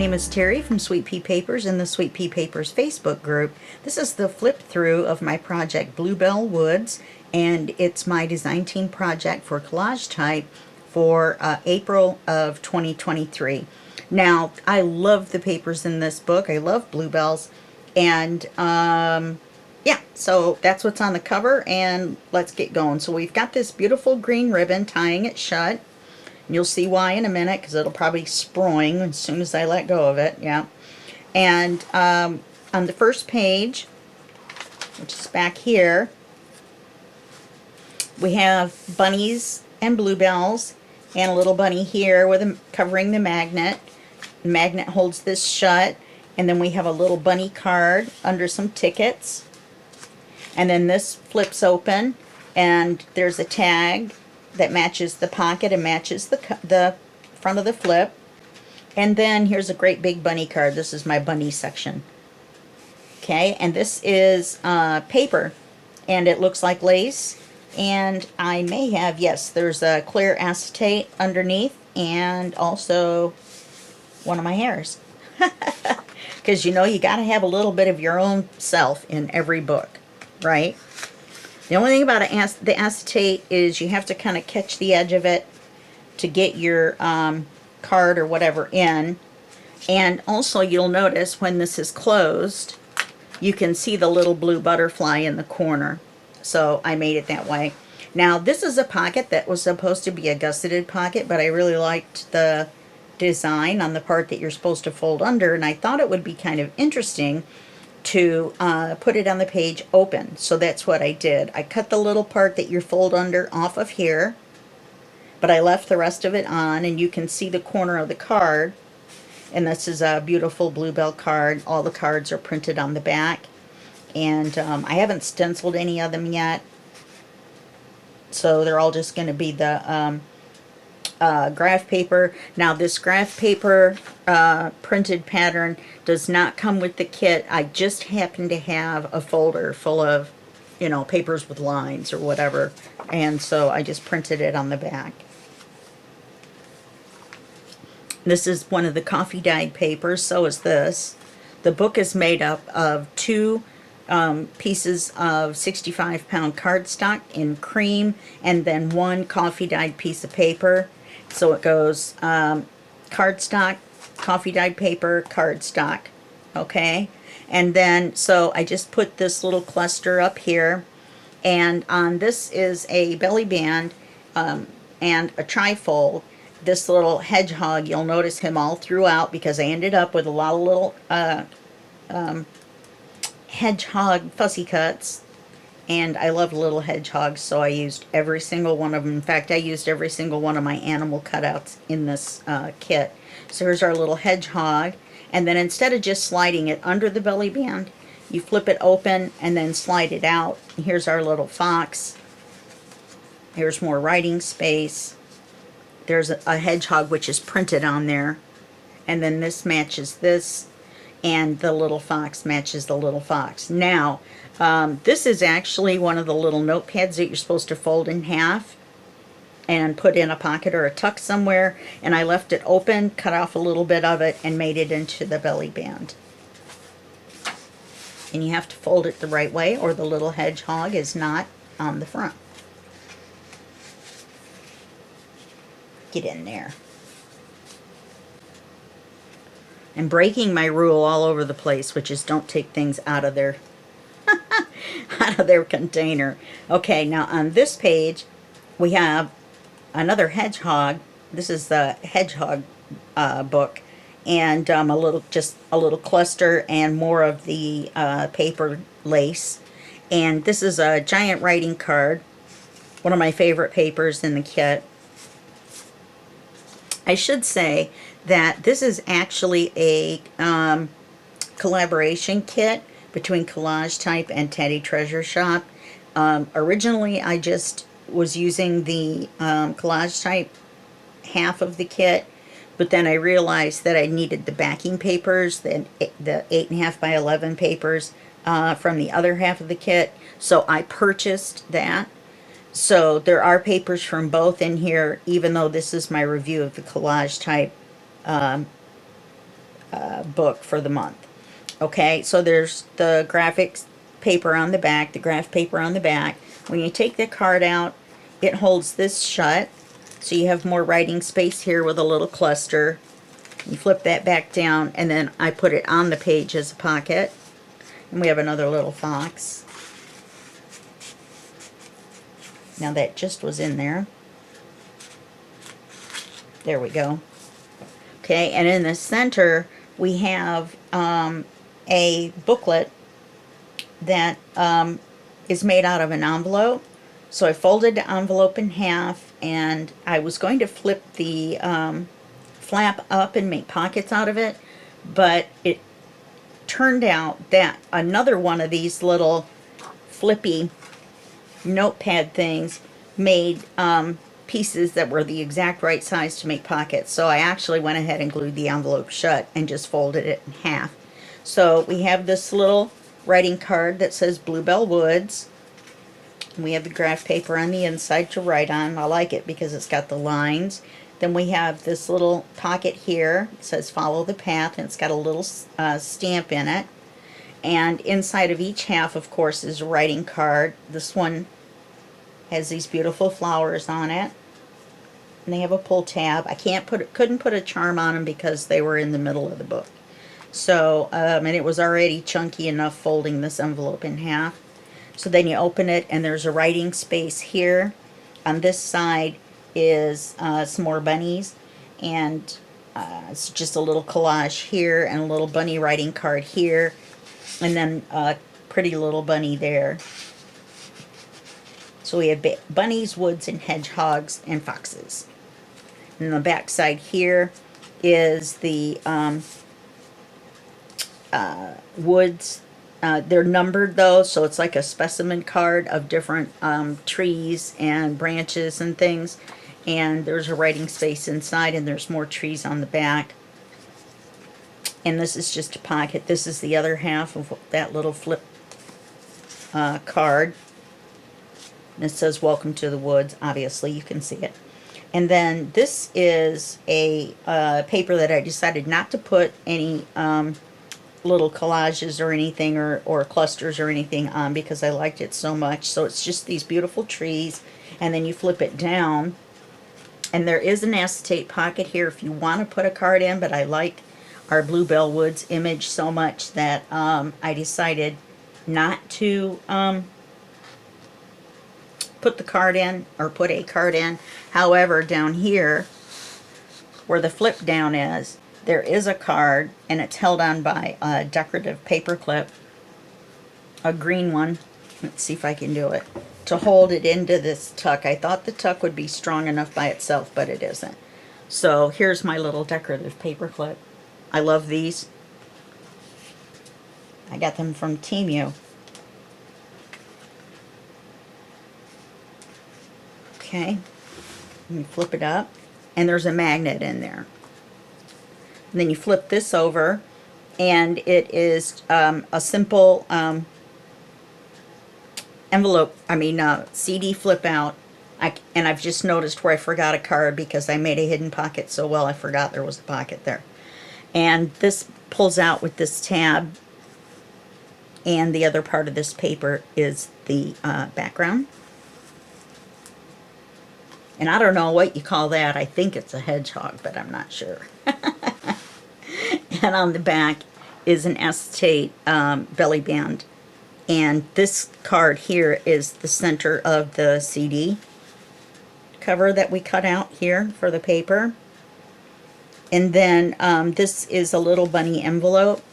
name is Terry from Sweet Pea Papers in the Sweet Pea Papers Facebook group. This is the flip through of my project Bluebell Woods, and it's my design team project for CollageType for April of 2023. Now, I love the papers in this book. I love bluebells, and yeah, so that's what's on the cover, and let's get going. So we've got this beautiful green ribbon tying it shut. You'll see why in a minute, because it'll probably spring as soon as I let go of it. Yeah. And on the first page, which is back here, we have bunnies and bluebells, and a little bunny here with covering the magnet. The magnet holds this shut, and then we have a little bunny card under some tickets. And then this flips open, and there's a tag that matches the pocket and matches the front of the flip. And then here's a great big bunny card. This is my bunny section. Okay, and this is paper, and it looks like lace. And I may have, yes, there's a clear acetate underneath, and also one of my hairs. Because you know, you got to have a little bit of your own self in every book, right? The only thing about the acetate is you have to kind of catch the edge of it to get your card or whatever in. And also you'll notice when this is closed, you can see the little blue butterfly in the corner. So I made it that way. Now this is a pocket that was supposed to be a gusseted pocket, but I really liked the design on the part that you're supposed to fold under, and I thought it would be kind of interesting to put it on the page open. So that's what I did. I cut the little part that you fold under off of here, but I left the rest of it on, and you can see the corner of the card. And this is a beautiful Bluebell card. All the cards are printed on the back, and I haven't stenciled any of them yet, so they're all just going to be the graph paper. Now this graph paper printed pattern does not come with the kit. I just happen to have a folder full of, you know, papers with lines or whatever, and so I just printed it on the back. This is one of the coffee dyed papers, so is this. The book is made up of two pieces of 65-pound cardstock in cream, and then one coffee dyed piece of paper. So it goes cardstock, coffee dyed paper, cardstock, okay? And then, so I just put this little cluster up here, and on this is a belly band and a trifold. This little hedgehog, you'll notice him all throughout because I ended up with a lot of little hedgehog fussy cuts. And I love little hedgehogs, so I used every single one of them. In fact, I used every single one of my animal cutouts in this kit. So here's our little hedgehog. And then instead of just sliding it under the belly band, you flip it open and then slide it out. And here's our little fox. Here's more writing space. There's a hedgehog which is printed on there. And then this matches this. And the little fox matches the little fox. Now, this is actually one of the little notepads that you're supposed to fold in half and put in a pocket or a tuck somewhere. And I left it open, cut off a little bit of it, and made it into the belly band. And you have to fold it the right way, or the little hedgehog is not on the front. Get in there. And breaking my rule all over the place, which is don't take things out of their container. Okay, now on this page we have another hedgehog. This is the hedgehog book, and just a little cluster and more of the paper lace. And this is a giant writing card, one of my favorite papers in the kit. I should say that this is actually a collaboration kit between CollageType and Teddy Treasure Shop. Originally, I just was using the CollageType half of the kit, but then I realized that I needed the backing papers, the 8.5 by 11 papers from the other half of the kit, so I purchased that. So there are papers from both in here, even though this is my review of the CollageType book for the month. Okay, so there's the graphics paper on the back, the graph paper on the back. When you take the card out, it holds this shut, so you have more writing space here with a little cluster. You flip that back down, and then I put it on the page as a pocket. And we have another little fox. Now that just was in there. There we go. Okay, and in the center we have a booklet that is made out of an envelope. So I folded the envelope in half, and I was going to flip the flap up and make pockets out of it, but it turned out that another one of these little flippy notepad things made pieces that were the exact right size to make pockets. So I actually went ahead and glued the envelope shut and just folded it in half. So we have this little writing card that says Bluebell Woods. We have the graph paper on the inside to write on. I like it because it's got the lines. Then we have this little pocket here. It says follow the path, and it's got a little stamp in it. And inside of each half, of course, is a writing card. This one has these beautiful flowers on it. And they have a pull tab. I couldn't put a charm on them because they were in the middle of the book. So, and it was already chunky enough folding this envelope in half. So then you open it, and there's a writing space here. On this side is some more bunnies, and it's just a little collage here, and a little bunny writing card here, and then a pretty little bunny there. So we have bunnies, woods, and hedgehogs, and foxes. And the back side here is the woods. They're numbered though, so it's like a specimen card of different trees and branches and things. And there's a writing space inside, and there's more trees on the back. And this is just a pocket. This is the other half of that little flip card. And it says welcome to the woods. Obviously you can see it. And then this is a paper that I decided not to put any little collages or anything, or clusters or anything on, because I liked it so much. So it's just these beautiful trees, and then you flip it down, and there is an acetate pocket here if you want to put a card in, but I like our Bluebell Woods image so much that I decided not to put the card in, or put a card in. However, down here where the flip down is, there is a card, and it's held on by a decorative paper clip, a green one. Let's see if I can do it, to hold it into this tuck. I thought the tuck would be strong enough by itself, but it isn't. So here's my little decorative paper clip. I love these. I got them from Temu. Okay, let me flip it up, and there's a magnet in there. And then you flip this over, and it is a simple CD flip out. And I've just noticed where I forgot a card because I made a hidden pocket so well I forgot there was a pocket there. And this pulls out with this tab, and the other part of this paper is the background. And I don't know what you call that. I think it's a hedgehog, but I'm not sure. And on the back is an acetate belly band. And this card here is the center of the CD cover that we cut out here for the paper. And then this is a little bunny envelope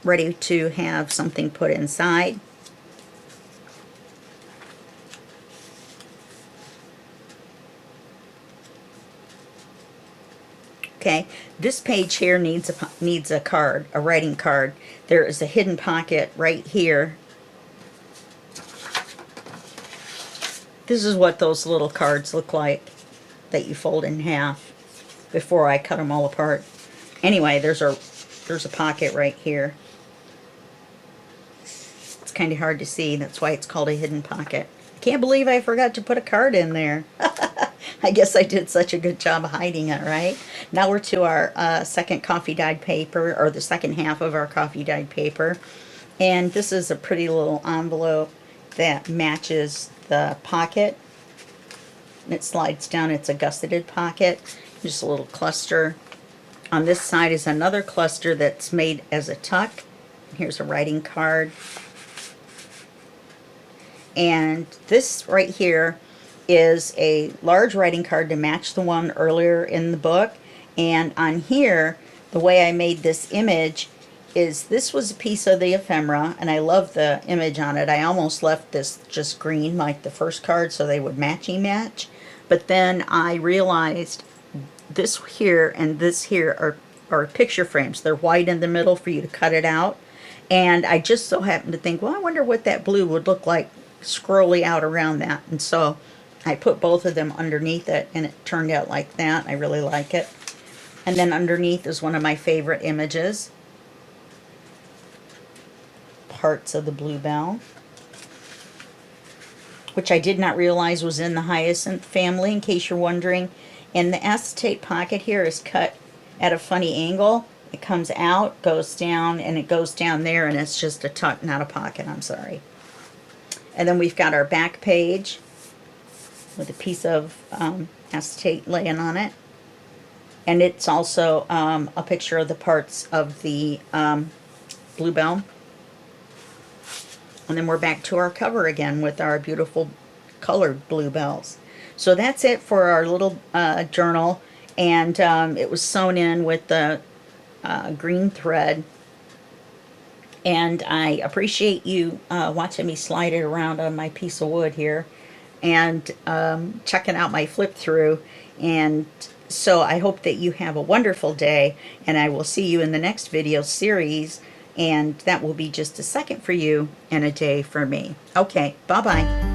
ready to have something put inside. Okay, this page here needs a card, a writing card. There is a hidden pocket right here. This is what those little cards look like that you fold in half before I cut them all apart. Anyway, there's a pocket right here. It's kind of hard to see. That's why it's called a hidden pocket. I can't believe I forgot to put a card in there. I guess I did such a good job hiding it, right? Now we're to our second coffee dyed paper, or the second half of our coffee dyed paper. And this is a pretty little envelope that matches the pocket. It slides down. It's a gusseted pocket. Just a little cluster. On this side is another cluster that's made as a tuck. Here's a writing card. And this right here is a large writing card to match the one earlier in the book. And on here, the way I made this image is this was a piece of the ephemera, and I love the image on it. I almost left this just green like the first card so they would match. But then I realized this here and this here are picture frames. They're white in the middle for you to cut it out. And I just so happened to think, well, I wonder what that blue would look like scrolly out around that. And so I put both of them underneath it, and it turned out like that. I really like it. And then underneath is one of my favorite images. Parts of the Bluebell, which I did not realize was in the hyacinth family, in case you're wondering. And the acetate pocket here is cut at a funny angle. It comes out, goes down, and it goes down there, and it's just a tuck, not a pocket, I'm sorry. And then we've got our back page with a piece of acetate laying on it. And it's also a picture of the parts of the Bluebell. And then we're back to our cover again with our beautiful colored bluebells. So that's it for our little journal. And it was sewn in with the green thread. And I appreciate you watching me slide it around on my piece of wood here and checking out my flip through. And so I hope that you have a wonderful day, and I will see you in the next video series, and that will be just a second for you and a day for me. Okay, bye-bye.